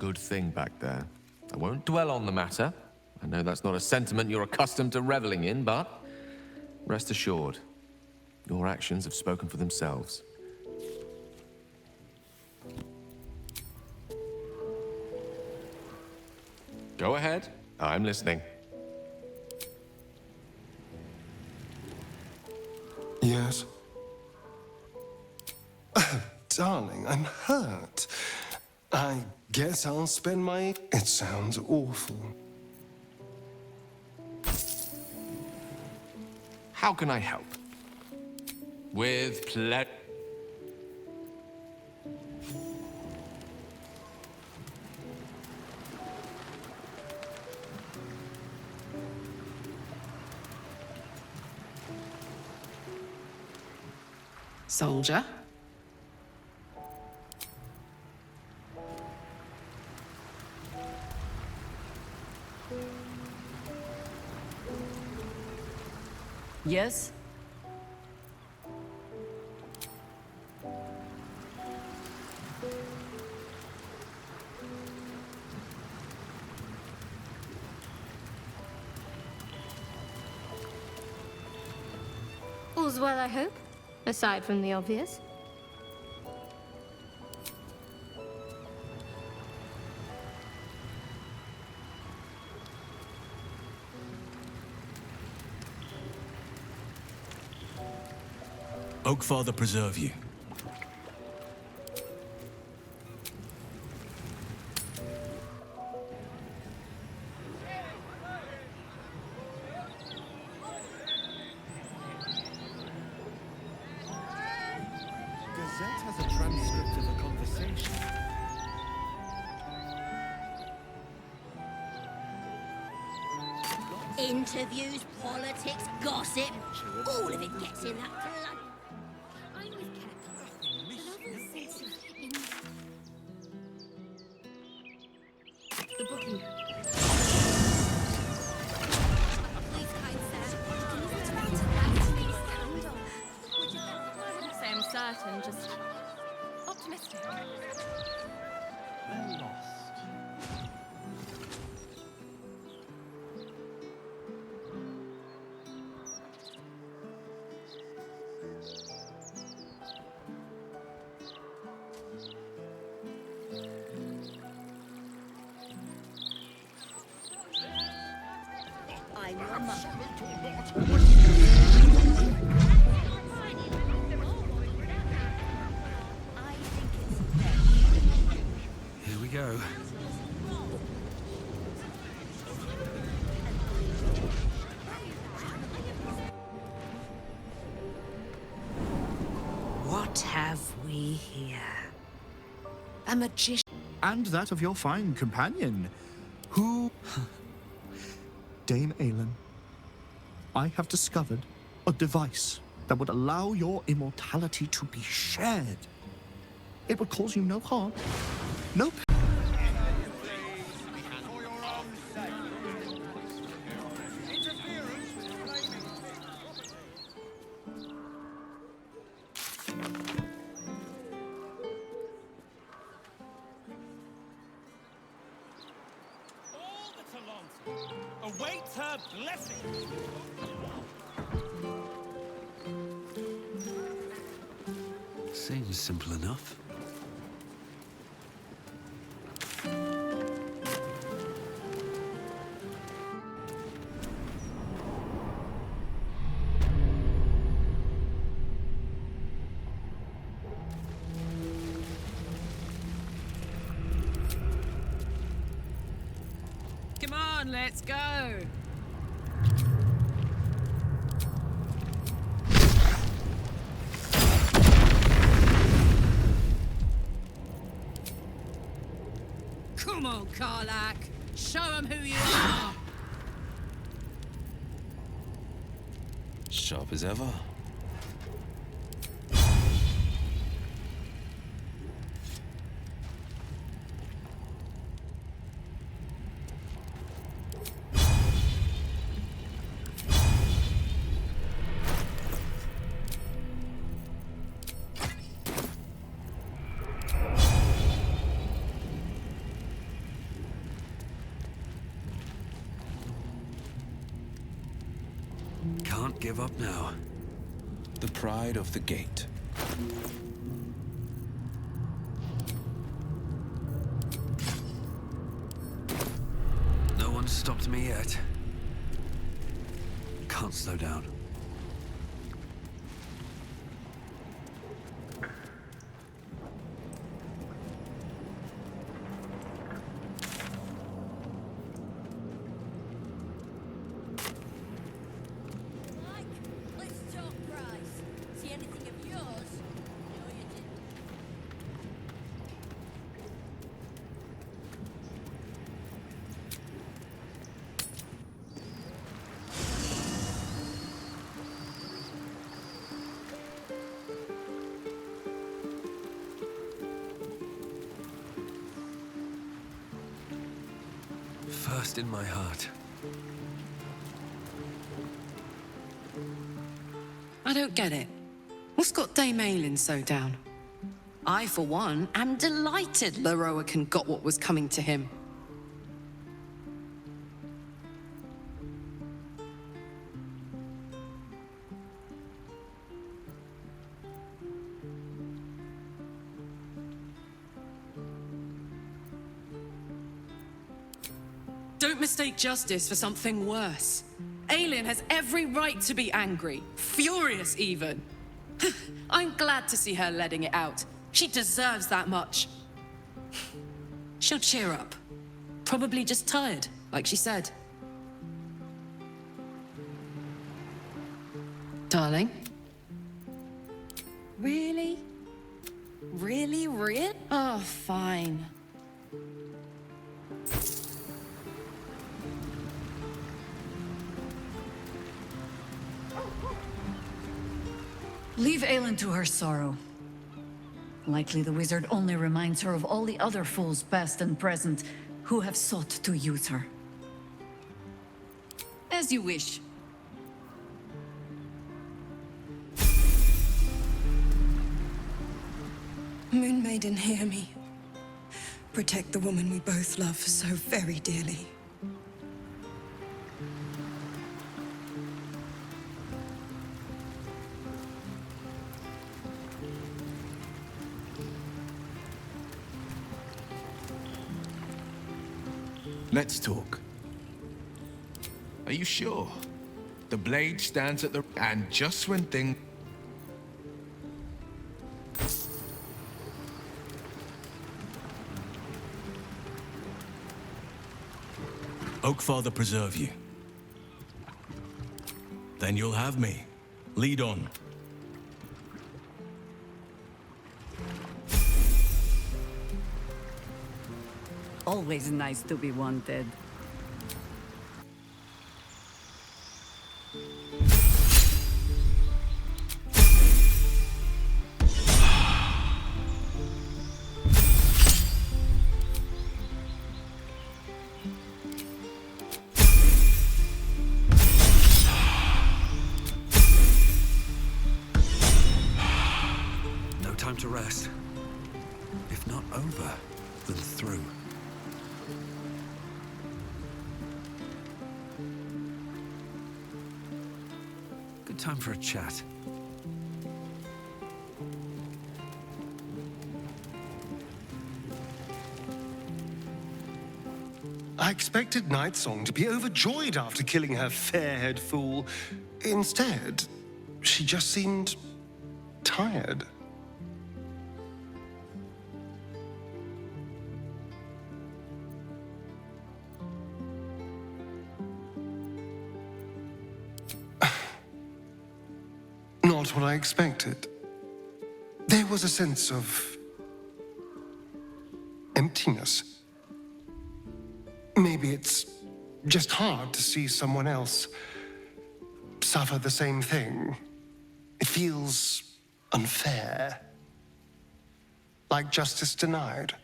good thing back there. I won't dwell on the matter. I know that's not a sentiment you're accustomed to reveling in, but rest assured, your actions have spoken for themselves. Go ahead. I'm listening. Yes. Darling, I'm hurt. I guess I'll spend my... It sounds awful. How can I help? With pleasure. Soldier? Yes? All's well, I hope, aside from the obvious. Oakfather preserve you. Gazette has a transcript of a conversation. Interviews, politics, gossip, all of it gets in that blood. I'm with the booking. Please, kind sir, can you put about tonight's candle? Would you like Say I'm certain, just optimistic. They're lost. I'm your mother. I think it's them. Here we go. What have we here? A magician. And that of your fine companion, who... Dame Aelin, I have discovered a device that would allow your immortality to be shared. It would cause you no harm, no pain. Await her blessing. Seems simple enough. Come on, let's go. Come on, Karlak. Show them who you are. Sharp as ever. give up now. The pride of the gate. No one's stopped me yet. Can't slow down. Mike, let's talk price. See anything of yours? No, you didn't. First in my heart. I don't get it. What's got Dame Aylin so down? I, for one, am delighted Leroican got what was coming to him. Don't mistake justice for something worse. Aylin has every right to be angry, furious even. I'm glad to see her letting it out. She deserves that much. She'll cheer up. Probably just tired, like she said. Darling? Really? Really? Oh, fine. Leave Aylin to her sorrow. Likely the wizard only reminds her of all the other fools, past and present, who have sought to use her. As you wish. Moon Maiden, hear me. Protect the woman we both love so very dearly. Let's talk. Are you sure? The blade stands at the... And just when things... Oakfather preserve you. Then you'll have me. Lead on. Always nice to be wanted. No time to rest. If not over, then through. Good time for a chat. I expected Nightsong to be overjoyed after killing her fair-haired fool. Instead, she just seemed tired. Not what I expected. There was a sense of emptiness. Maybe it's just hard to see someone else suffer the same thing. It feels unfair. Like justice denied.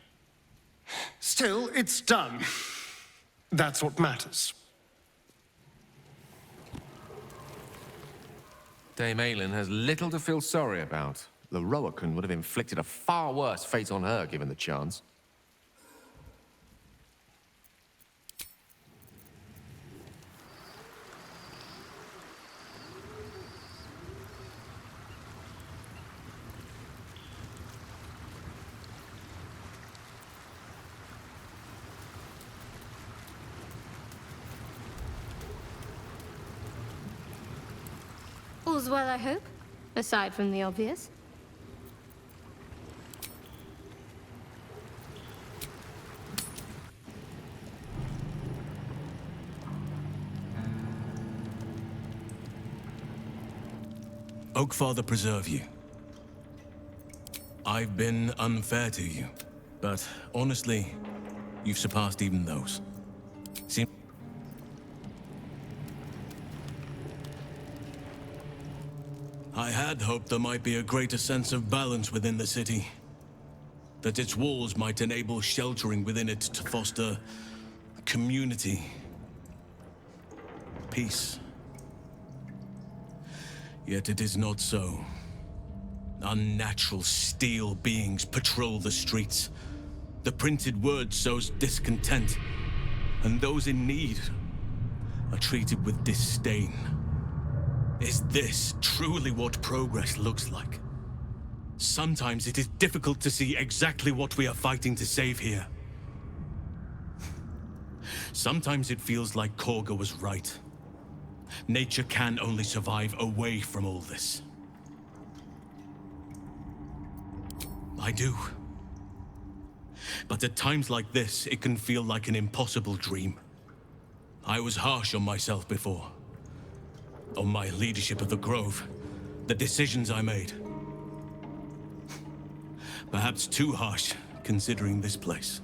Still, it's done. That's what matters. Dame Aylin has little to feel sorry about. Leroican would have inflicted a far worse fate on her given the chance. All's well, I hope, aside from the obvious. Oakfather preserve you. I've been unfair to you, but honestly, you've surpassed even those. I had hoped there might be a greater sense of balance within the city. That its walls might enable sheltering within it to foster community, peace. Yet it is not so. Unnatural steel beings patrol the streets. The printed word sows discontent, and those in need are treated with disdain. Is this truly what progress looks like? Sometimes it is difficult to see exactly what we are fighting to save here. Sometimes it feels like Korga was right. Nature can only survive away from all this. I do. But at times like this, it can feel like an impossible dream. I was harsh on myself before. On my leadership of the Grove. The decisions I made. Perhaps too harsh, considering this place.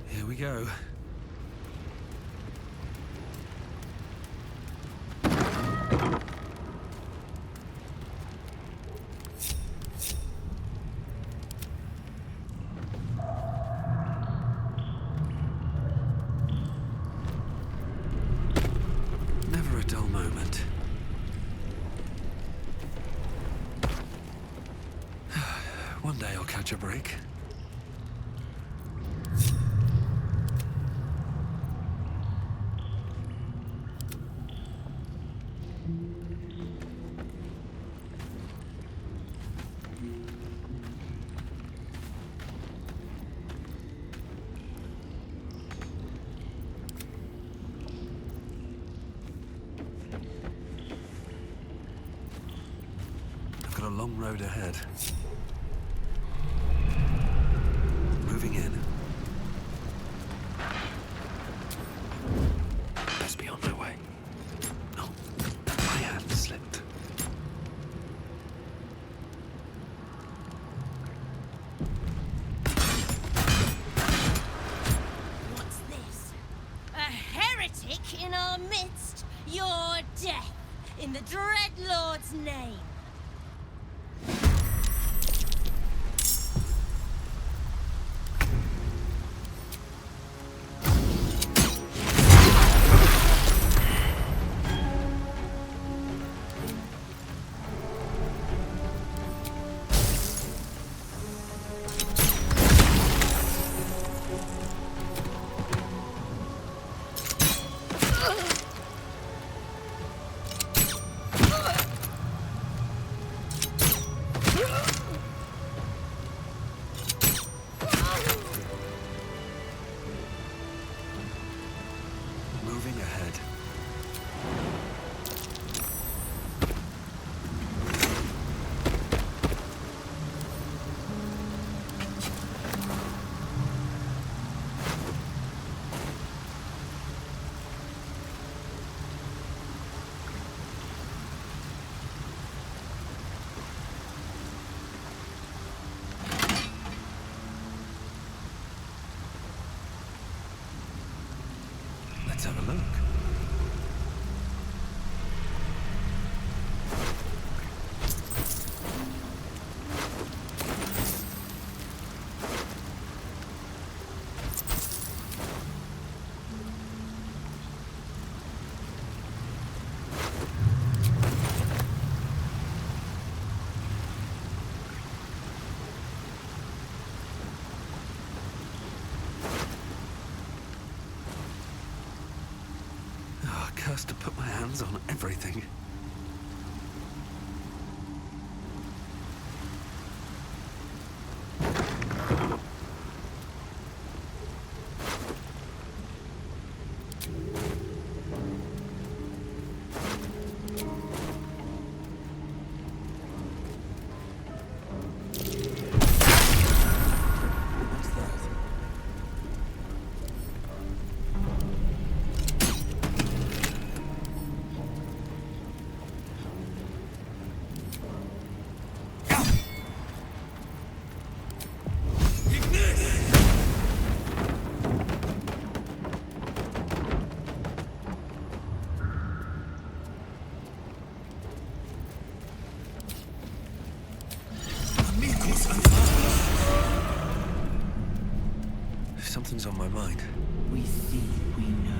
Here we go. Never a dull moment. One day I'll catch a break. I've got a long road ahead. Moving in. Best be on my way. Oh, my hand slipped. What's this? A heretic in our midst? Your death, in the Dreadlord's name. Let's have a look. Cursed to put my hands on everything. Something's on my mind. We see, we know.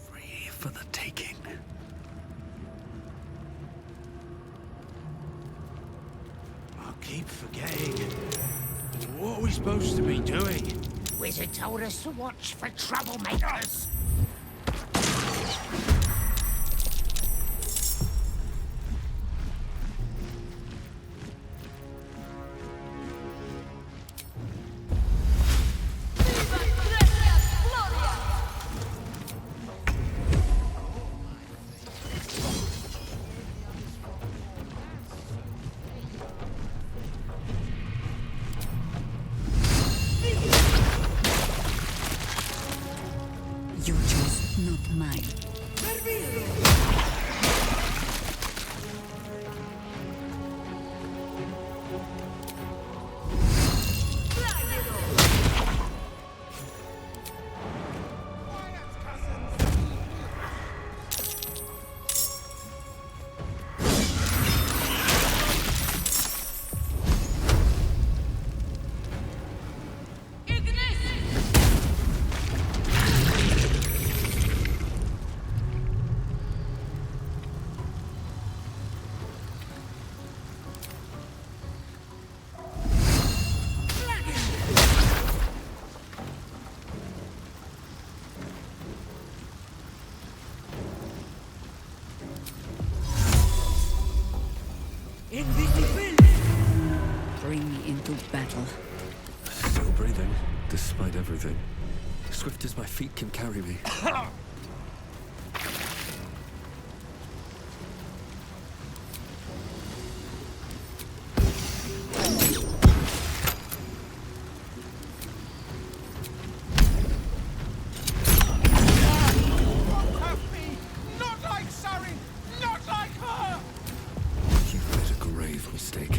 Free for the taking. I keep forgetting. What are we supposed to be doing? Wizard told us to watch for troublemakers. Your choice, not mine. Bring me into battle. Still breathing, despite everything. Swift as my feet can carry me. Not like Sarin! Not like her! You've made a grave mistake.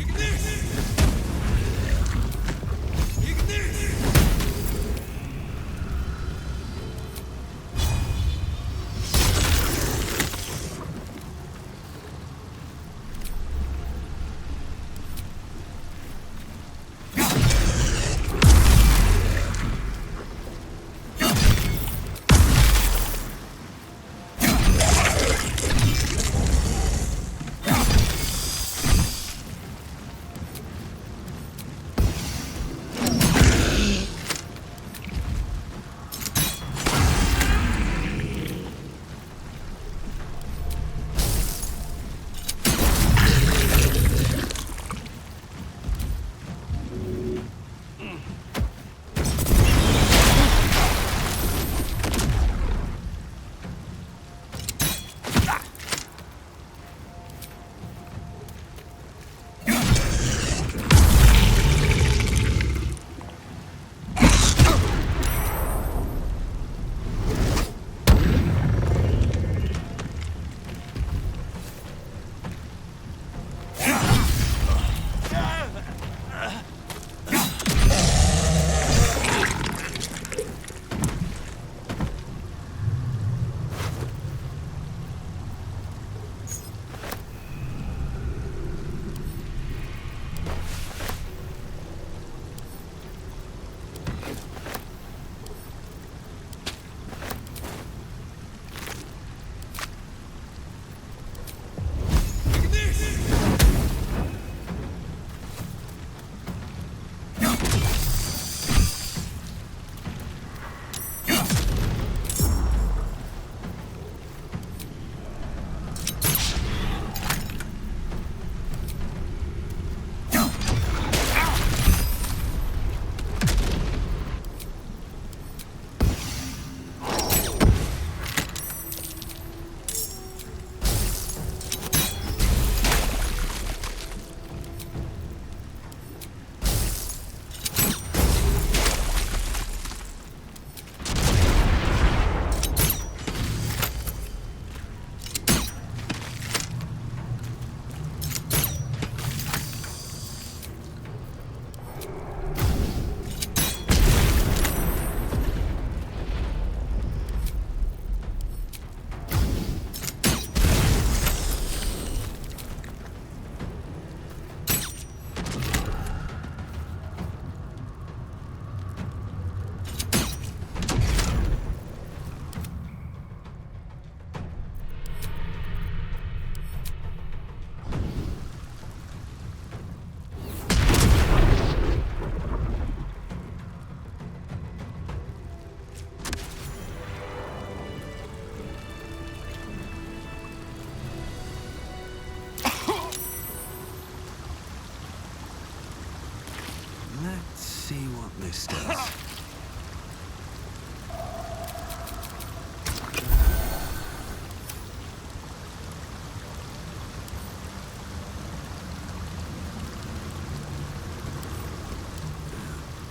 Let's see what this does.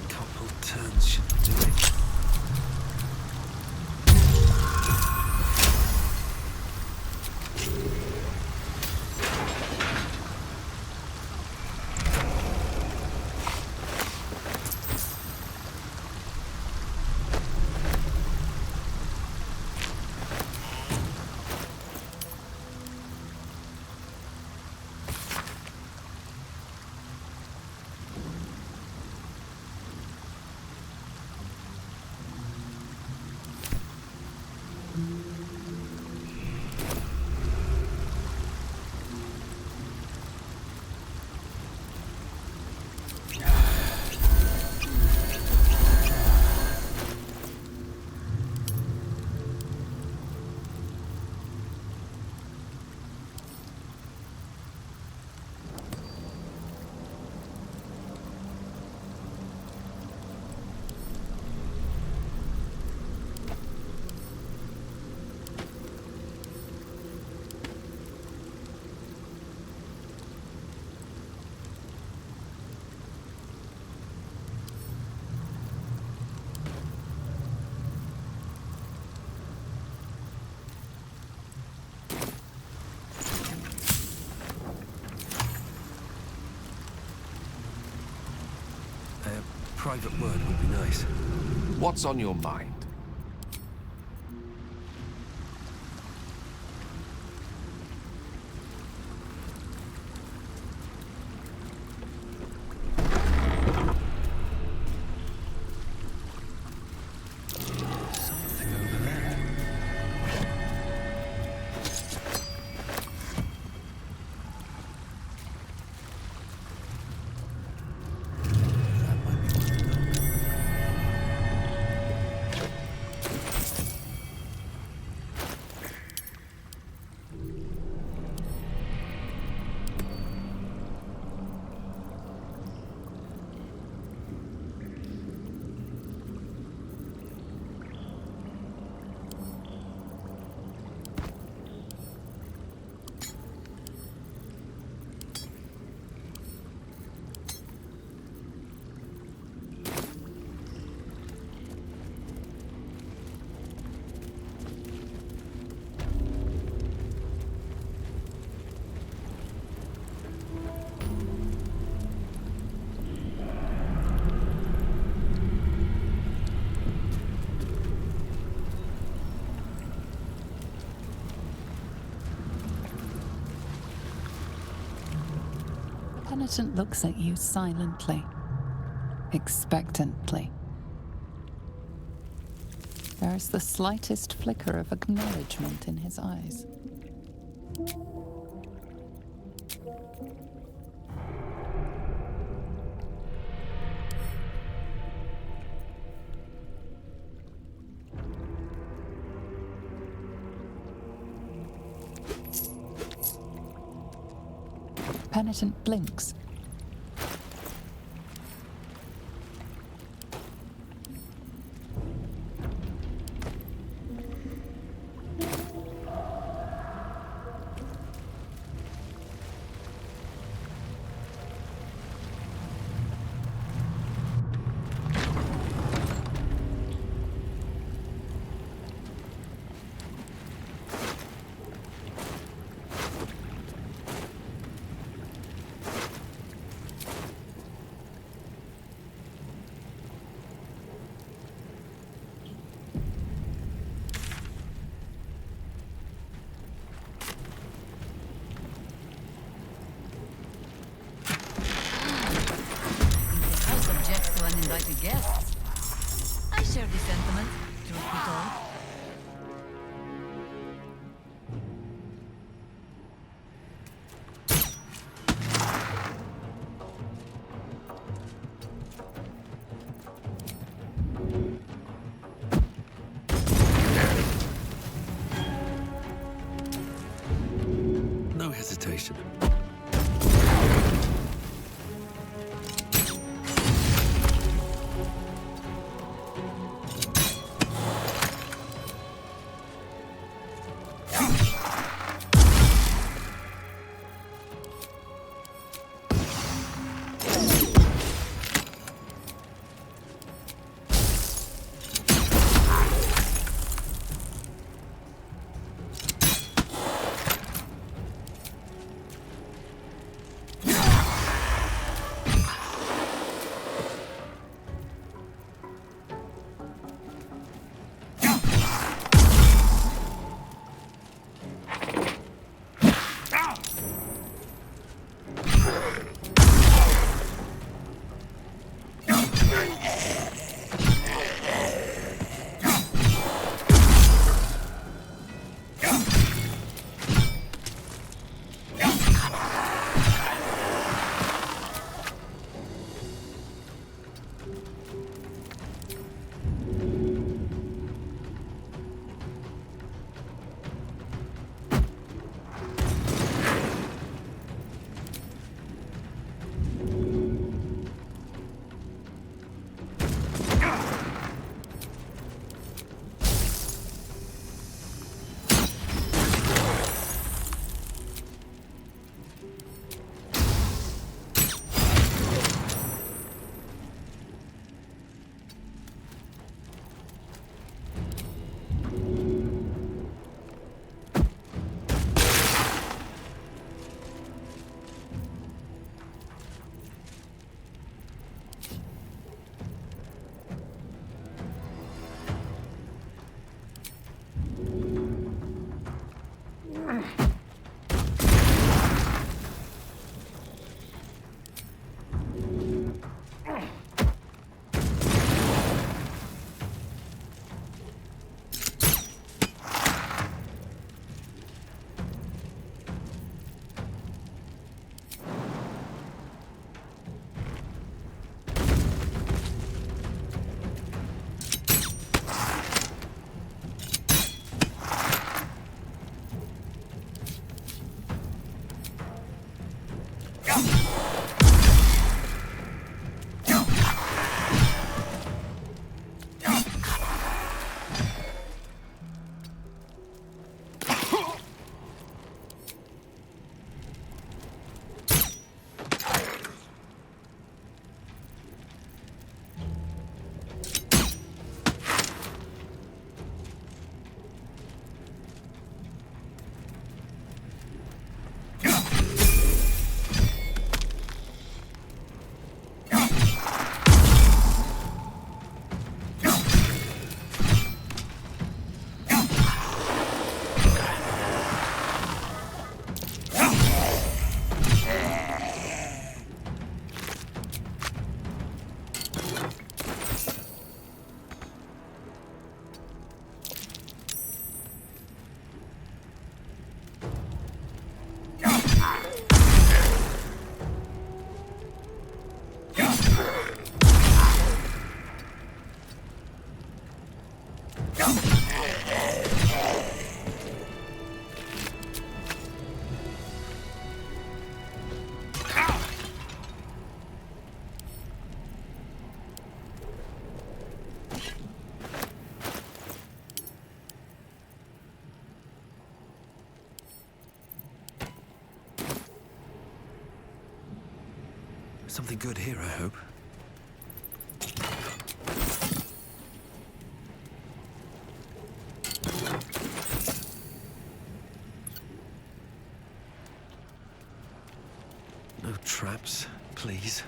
Couple turns should do it. Private word would be nice. What's on your mind? Something over there. Penitent looks at you silently, expectantly. There is the slightest flicker of acknowledgement in his eyes. Penitent blinks. Uninvited guests. I share the sentiment, truth be told. No hesitation. Something good here, I hope. No traps, please.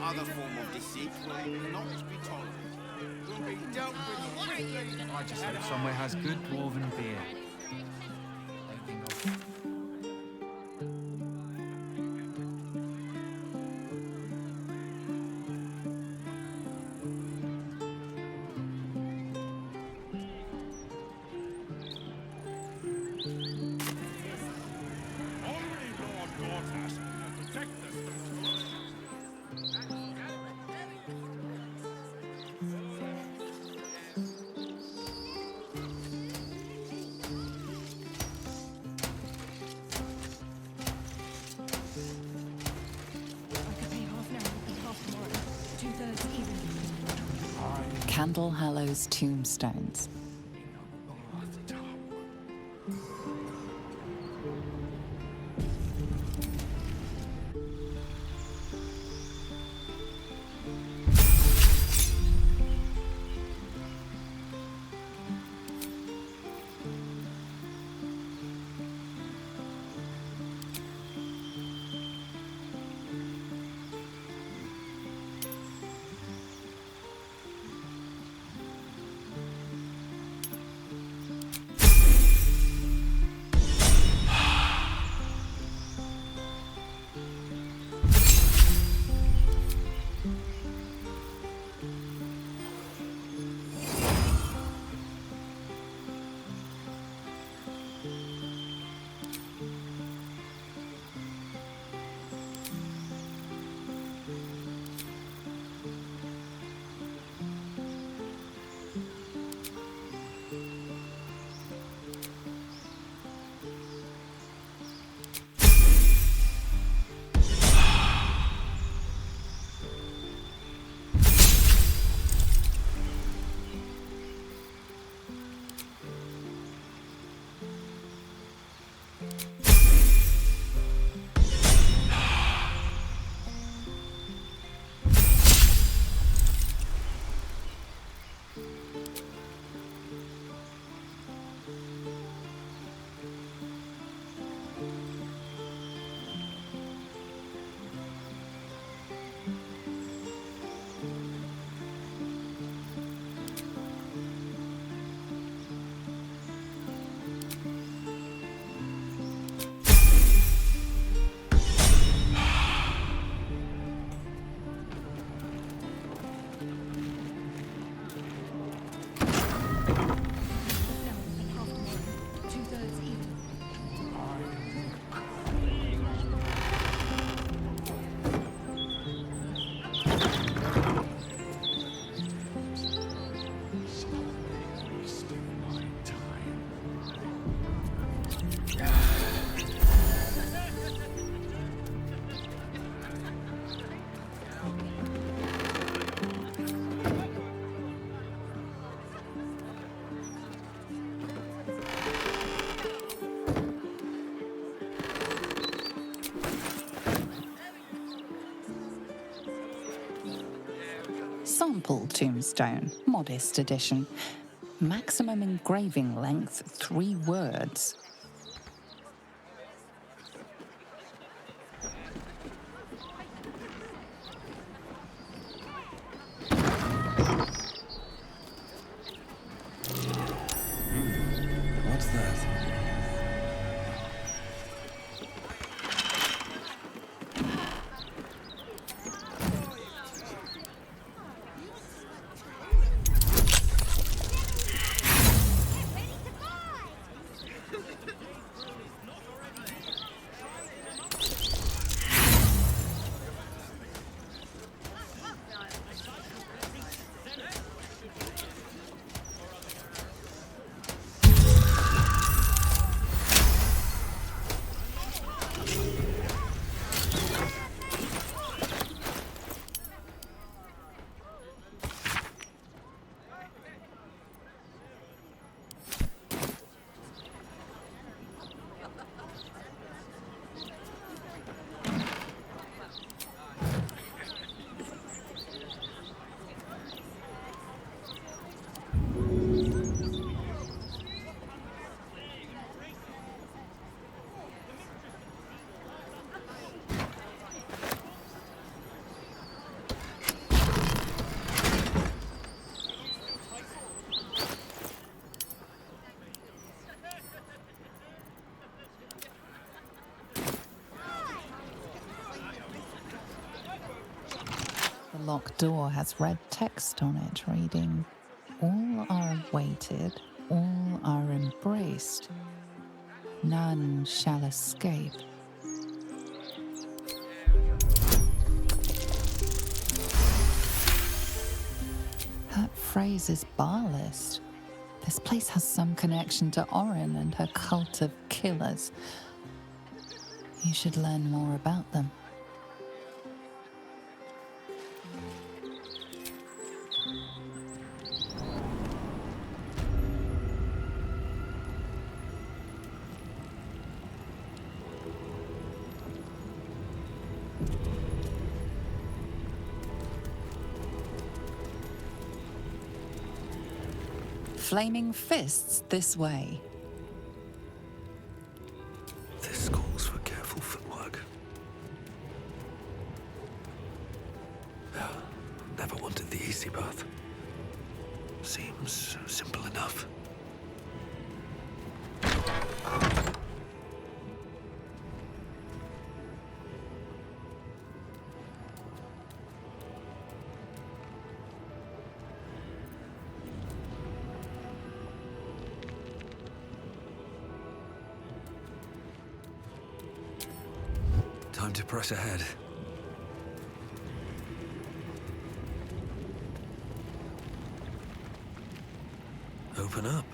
Other form of deceit will not be tolerated. Will be dealt with. I just hope somewhere has good dwarven beer. Candle Hallow's tombstones. Sample tombstone, modest edition. Maximum engraving length, 3 words. What's that? The locked door has red text on it reading, "All are awaited, all are embraced. None shall escape." That phrase is barlist. This place has some connection to Orin and her cult of killers. You should learn more about them. Flaming fists this way. This calls for careful footwork. Never wanted the easy path. Seems simple enough. Time to press ahead. Open up.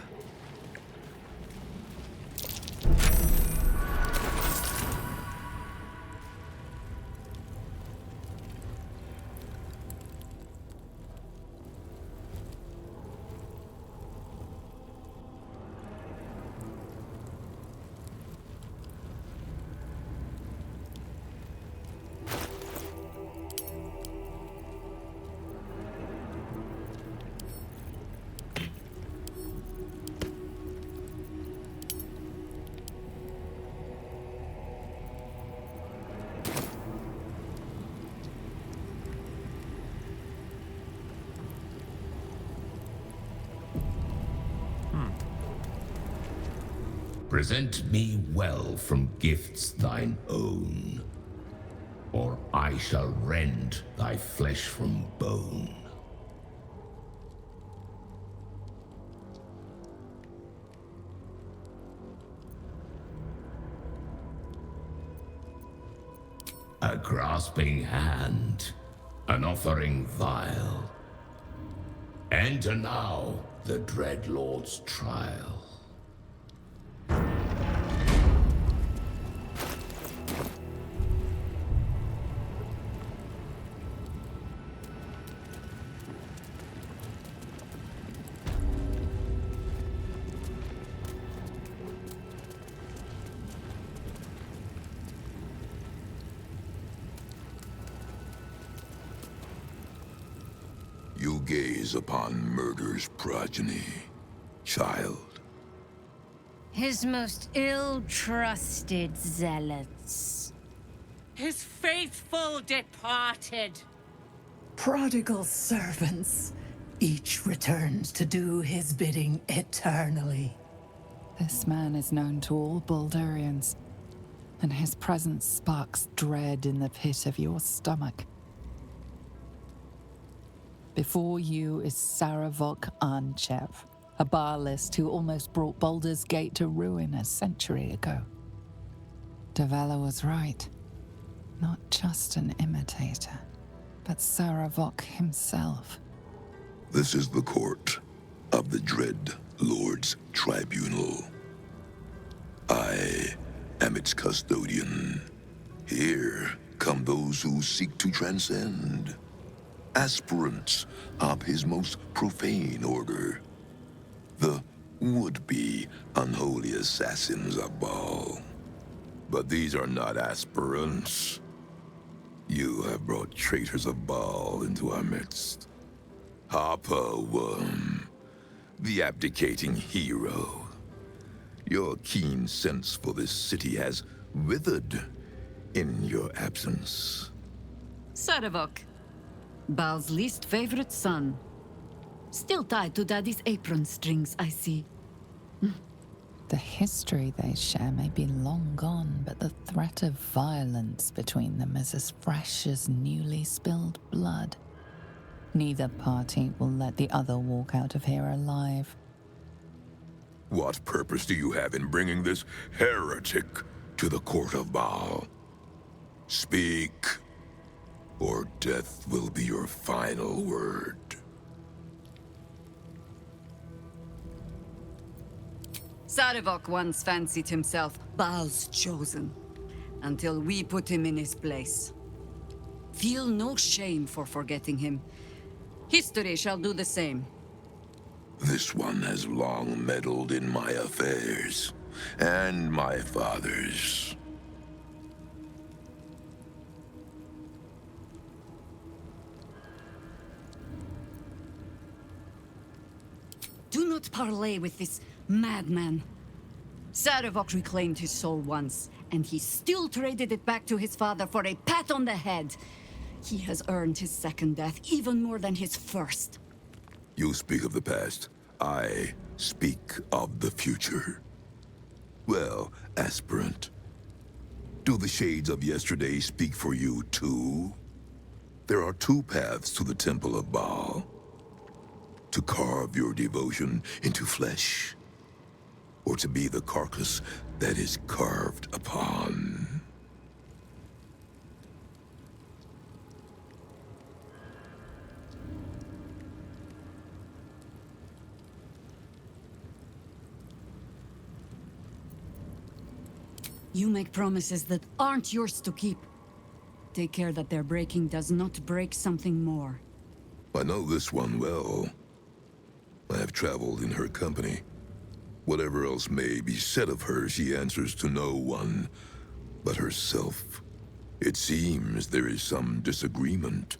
Present me well from gifts thine own, or I shall rend thy flesh from bone. A grasping hand, an offering vile. Enter now the Dread Lord's trial. You gaze upon murder's progeny, child. His most ill-trusted zealots. His faithful departed. Prodigal servants. Each returns to do his bidding eternally. This man is known to all Baldurians, and his presence sparks dread in the pit of your stomach. Before you is Saravok Arnchev, a Baalist who almost brought Baldur's Gate to ruin a century ago. Davella was right. Not just an imitator, but Saravok himself. This is the court of the Dread Lord's Tribunal. I am its custodian. Here come those who seek to transcend. Aspirants of his most profane order. The would-be unholy assassins of Baal. But these are not aspirants. You have brought traitors of Baal into our midst. Harper Worm, the abdicating hero. Your keen sense for this city has withered in your absence. Saravok, Baal's least favorite son. Still tied to Daddy's apron strings, I see. The history they share may be long gone, but the threat of violence between them is as fresh as newly spilled blood. Neither party will let the other walk out of here alive. What purpose do you have in bringing this heretic to the court of Baal? Speak, or death will be your final word. Saravok once fancied himself Baal's chosen, until we put him in his place. Feel no shame for forgetting him. History shall do the same. This one has long meddled in my affairs, and my father's. Do not parley with this madman. Saravok reclaimed his soul once, and he still traded it back to his father for a pat on the head. He has earned his second death even more than his first. You speak of the past. I speak of the future. Well, aspirant, do the shades of yesterday speak for you too? There are two paths to the Temple of Baal. To carve your devotion into flesh, or to be the carcass that is carved upon. You make promises that aren't yours to keep. Take care that their breaking does not break something more. I know this one well. I have traveled in her company. Whatever else may be said of her, she answers to no one but herself. It seems there is some disagreement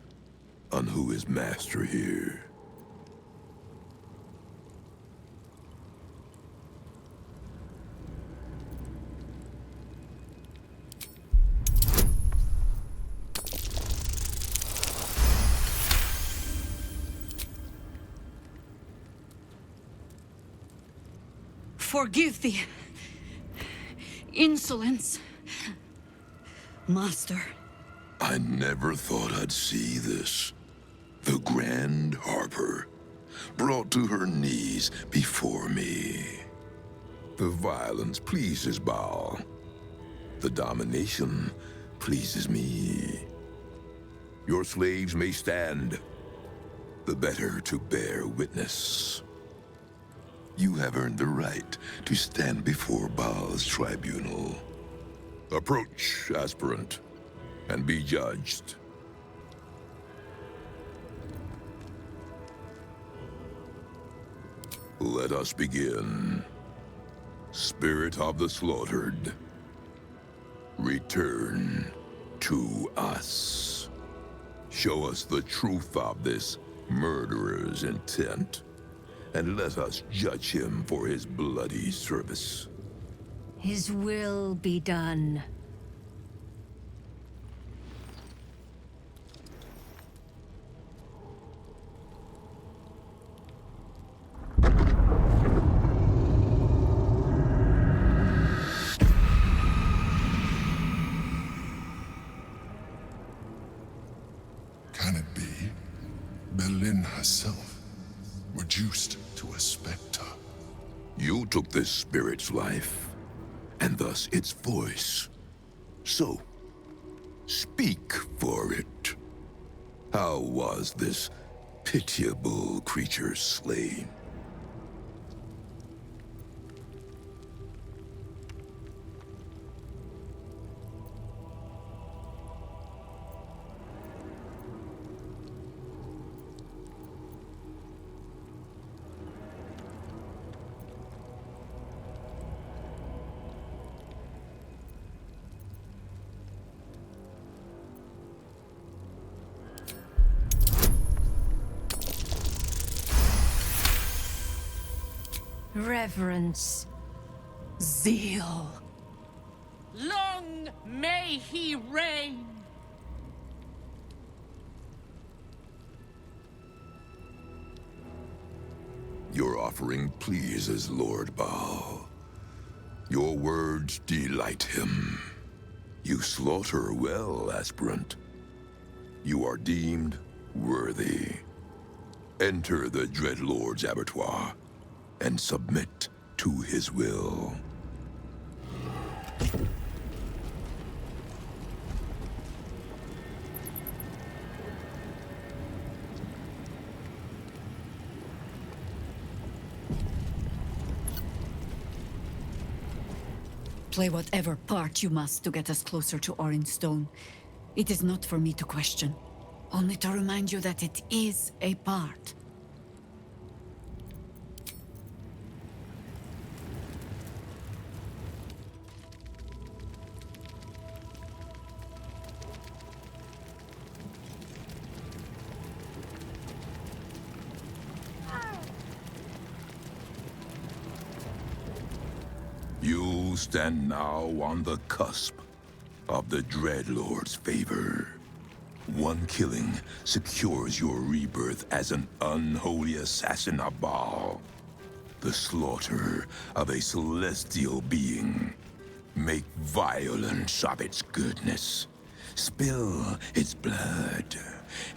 on who is master here. Forgive the insolence, Master. I never thought I'd see this. The Grand Harper, brought to her knees before me. The violence pleases Baal. The domination pleases me. Your slaves may stand, the better to bear witness. You have earned the right to stand before Baal's tribunal. Approach, aspirant, and be judged. Let us begin. Spirit of the slaughtered, return to us. Show us the truth of this murderer's intent, and let us judge him for his bloody service. His will be done. Can it be Berlin herself, reduced to a specter? You took this spirit's life, and thus its voice. So, speak for it. How was this pitiable creature slain? Reverence. Zeal. Long may he reign! Your offering pleases Lord Baal. Your words delight him. You slaughter well, aspirant. You are deemed worthy. Enter the Dreadlord's abattoir and submit to his will. Play whatever part you must to get us closer to Orinstone. It is not for me to question, only to remind you that it is a part. You stand now on the cusp of the Dreadlord's favor. One killing secures your rebirth as an unholy assassin of Baal. The slaughter of a celestial being. Make violence of its goodness. Spill its blood,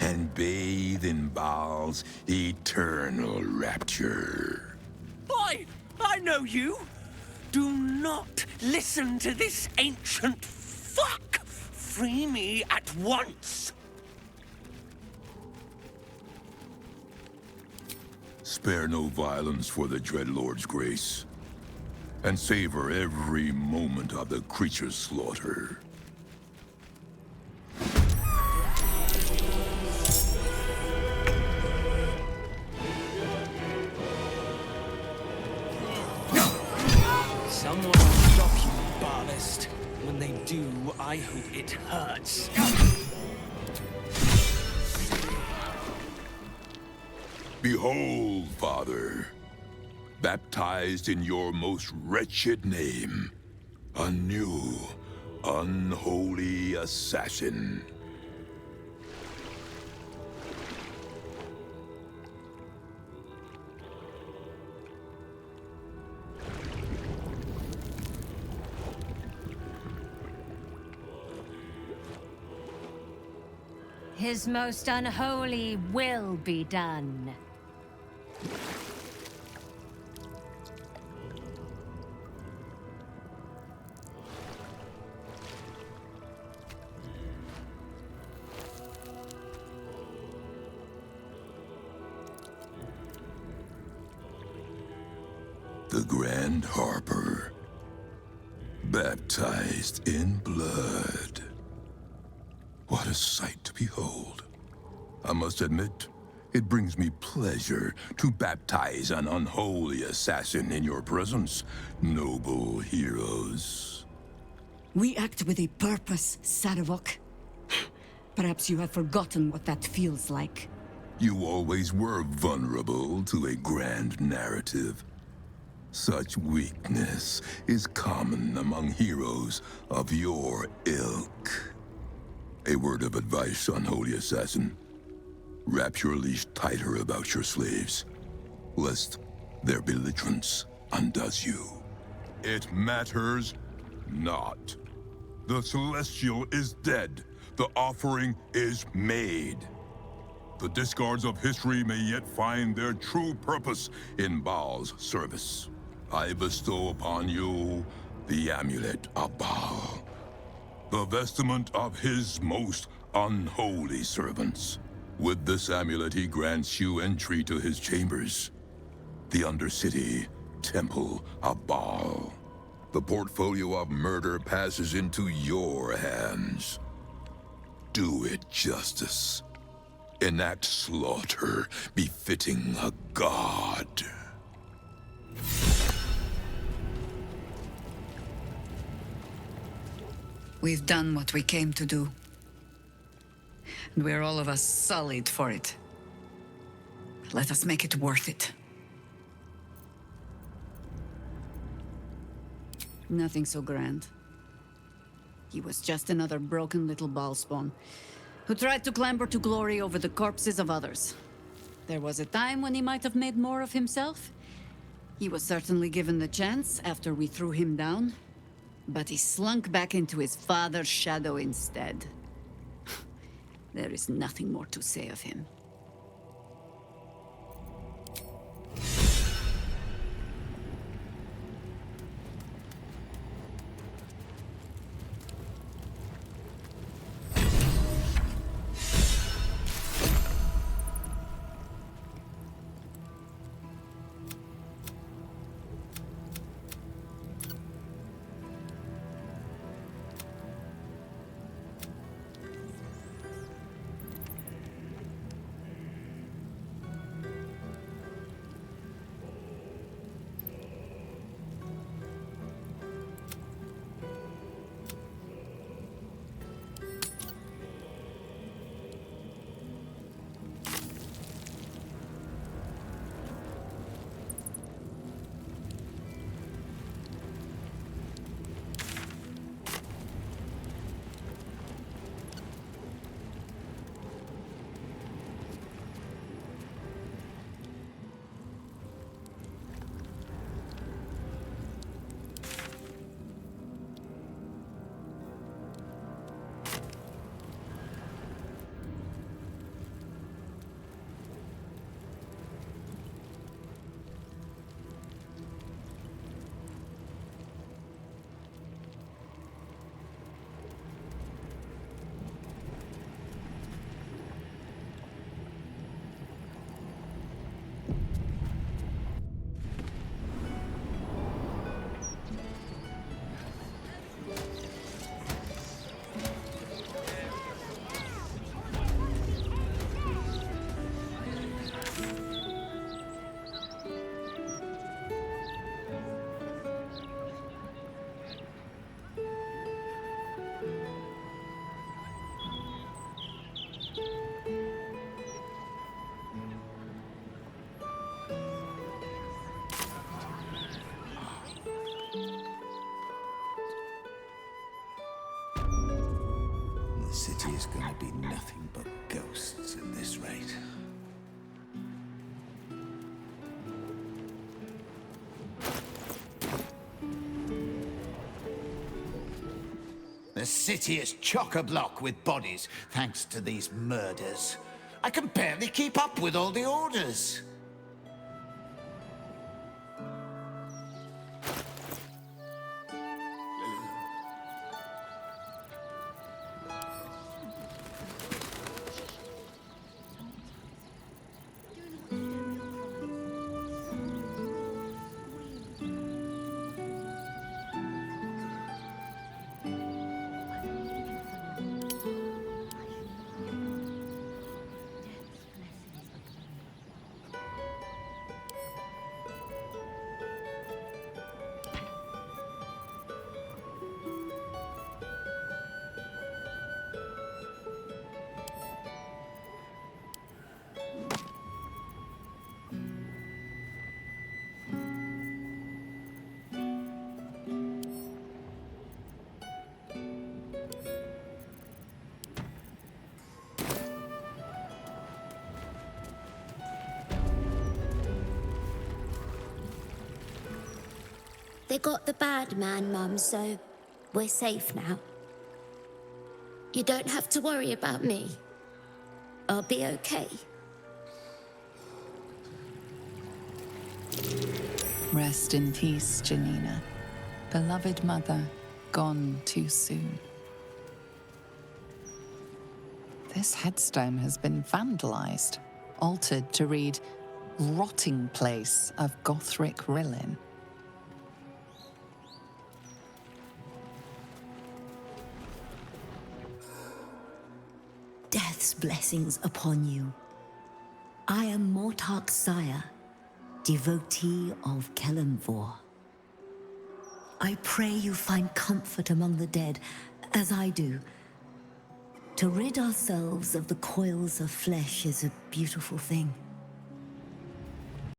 and bathe in Baal's eternal rapture. Boy, I know you! Do not listen to this ancient fuck! Free me at once! Spare no violence for the Dreadlord's grace, and savor every moment of the creature's slaughter. Someone will stop you, Baalist. When they do, I hope it hurts. Behold, Father, baptized in your most wretched name, a new, unholy assassin. His most unholy will be done. The Grand Harper, baptized in blood. What a sight to behold. I must admit, it brings me pleasure to baptize an unholy assassin in your presence, noble heroes. We act with a purpose, Sarevok. Perhaps you have forgotten what that feels like. You always were vulnerable to a grand narrative. Such weakness is common among heroes of your ilk. A word of advice, unholy assassin. Wrap your leash tighter about your slaves, lest their belligerence undoes you. It matters not. The Celestial is dead. The offering is made. The discards of history may yet find their true purpose in Baal's service. I bestow upon you the amulet of Baal, the vestment of his most unholy servants. With this amulet, he grants you entry to his chambers, the Undercity Temple of Baal. The portfolio of murder passes into your hands. Do it justice. Enact slaughter befitting a god. We've done what we came to do. And we're all of us sullied for it. Let us make it worth it. Nothing so grand. He was just another broken little ballspawn who tried to clamber to glory over the corpses of others. There was a time when he might have made more of himself. He was certainly given the chance after we threw him down, but he slunk back into his father's shadow instead. There is nothing more to say of him. The city is going to be nothing but ghosts at this rate. The city is chock-a-block with bodies, thanks to these murders. I can barely keep up with all the orders. They got the bad man, Mum, so we're safe now. You don't have to worry about me. I'll be okay. Rest in peace, Janina. Beloved mother, gone too soon. This headstone has been vandalized, altered to read, Rotting Place of Gothric Rillin. Death's blessings upon you. I am Mortark's sire, devotee of Kelemvor. I pray you find comfort among the dead, as I do. To rid ourselves of the coils of flesh is a beautiful thing.